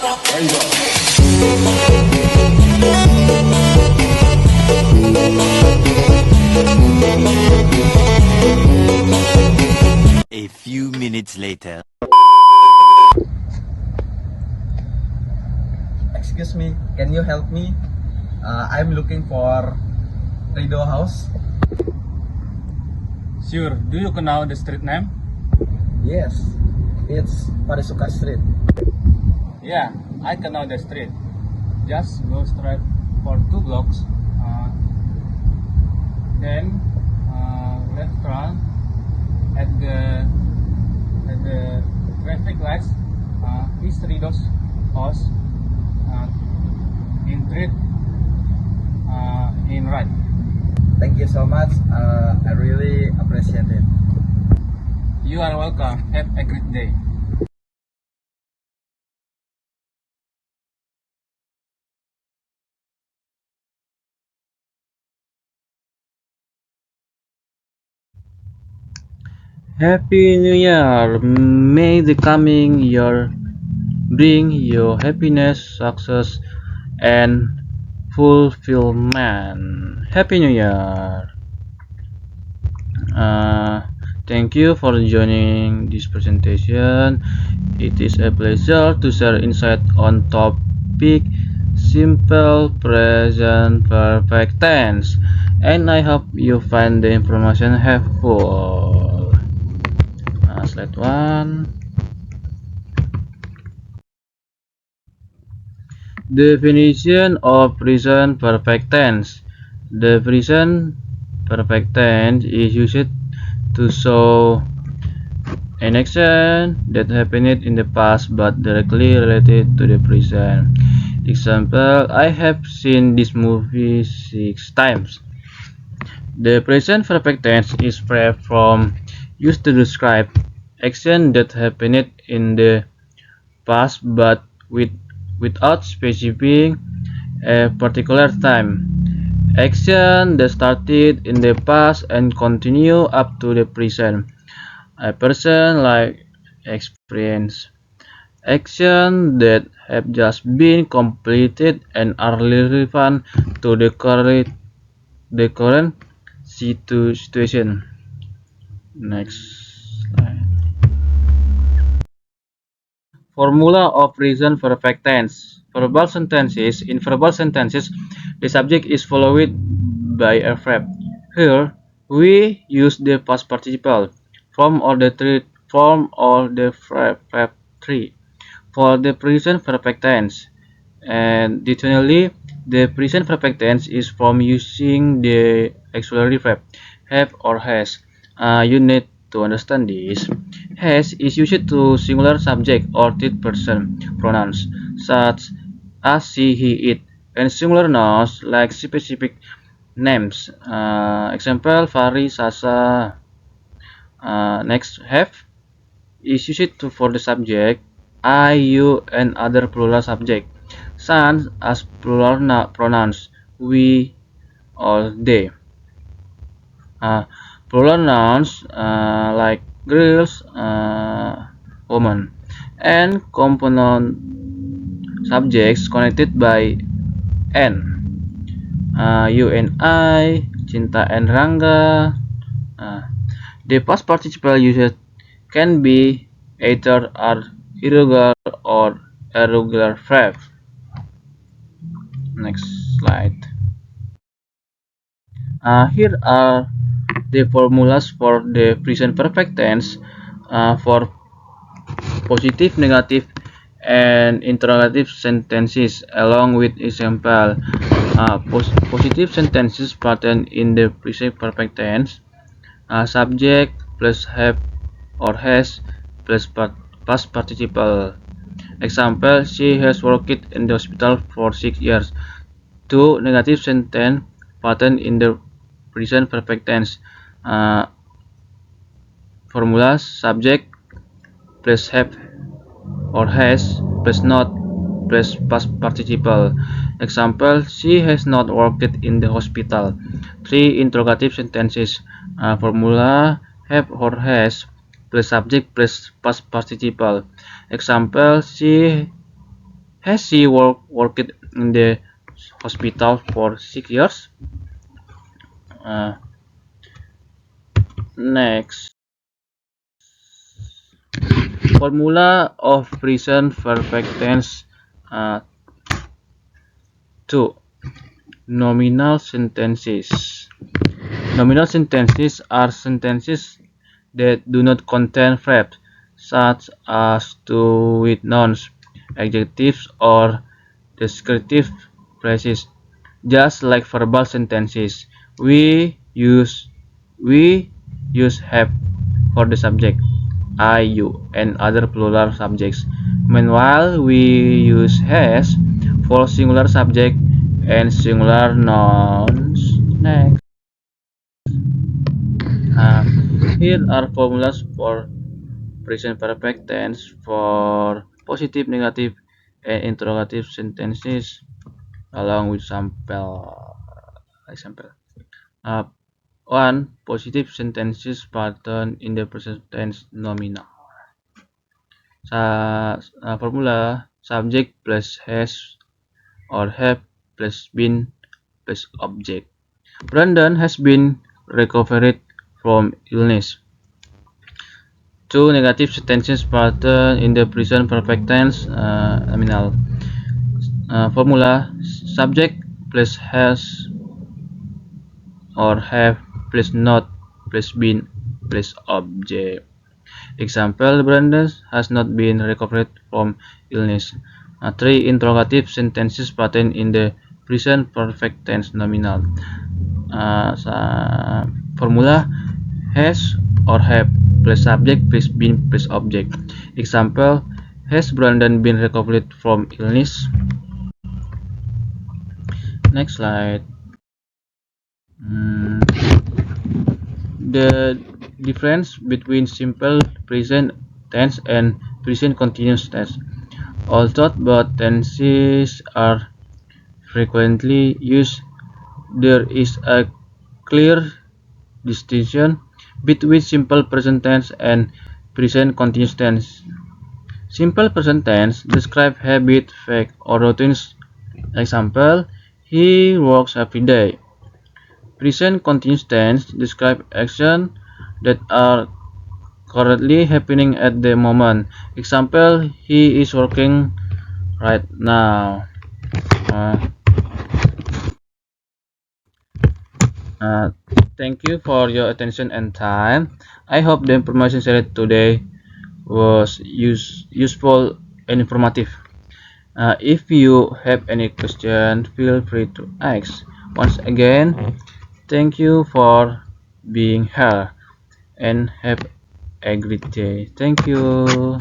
A few minutes later. Excuse me, can you help me? I'm looking for Rido House. Sure, do you know the street name? Yes, it's Parisuka Street. Yeah, I can know the street. Just go straight for 2 blocks. Then left turn at the traffic lights. Is Rido's house. In street in right. Thank you so much. I really appreciate it. You are welcome. Have a great day. Happy New Year! May the coming year bring you happiness, success, and fulfillment. Happy New Year! Uh, Thank you for joining this presentation. It is a pleasure to share insight on topic simple present perfect tense, and I hope you find the information helpful. Slide 1. Definition of present perfect tense. The present perfect tense is used to show an action that happened in the past but directly related to the present. Example, I have seen this movie 6 times. The present perfect tense is free from used to describe action that happened in the past but without specifying a particular time. Action that started in the past and continue up to the present. A person like experience. Action that have just been completed and are relevant to the current situation. Next slide. Formula of present perfect tense. Verbal sentences. In verbal sentences, the subject is followed by a verb. Here, we use the past participle form or the verb 3 for the present perfect tense. And additionally, the present perfect tense is from using the auxiliary verb have or has. You need to understand this. Has is used to singular subject or third person pronouns such as she, he, it, and singular nouns like specific names. Example: Fari, Sasa. Next, have is used to for the subject I, you, and other plural subject. Sons as plural pronouns we or they. Plural nouns like girls, woman, and component subjects connected by N. You and I, Cinta and Rangga. The past participle used can be either irregular or irregular verb. Next slide. Here are the formulas for the present perfect tense for positive, negative, and interrogative sentences along with example. Positive sentences pattern in the present perfect tense. Subject plus have or has plus past participle. Example, she has worked in the hospital for 6 years. 2. Negative sentence pattern in the present perfect tense. Formulas subject plus have or has plus not plus past participle. Example, she has not worked in the hospital. 3. Interrogative sentences. Formula have or has plus subject plus past participle. Example, she Has she worked in the hospital for 6 years? Uh, Next, formula of present perfect tense. 2. Nominal sentences. Nominal sentences are sentences that do not contain verbs, such as to with nouns, adjectives, or descriptive phrases. Just like verbal sentences, we use have for the subject, I, you, and other plural subjects. Meanwhile, we use has for singular subject and singular nouns. Next. Uh, Here are formulas for present perfect tense for positive, negative, and interrogative sentences, along with sample example. Uh, 1. Positive sentences pattern in the present tense nominal. Formula subject plus has or have plus been plus object. Brandon has been recovered from illness. 2. Negative sentences pattern in the present perfect tense nominal. Formula subject plus has or have plus not plus been plus object. Example, Brandon has not been recovered from illness. 3. Interrogative sentences pattern in the present perfect tense nominal. Formula has or have plus subject plus been plus object. Example, has Brandon been recovered from illness? Next slide. The difference between simple present tense and present continuous tense. Although both tenses are frequently used, there is a clear distinction between simple present tense and present continuous tense. Simple present tense describe habit, fact, or routines. Example, he works every day. Present continuous tense describe action that are currently happening at the moment. Example, he is working right now. Thank you for your attention and time. I hope the information shared today was useful and informative. If you have any question, feel free to ask. Once again, thank you for being here and have a great day. Thank you.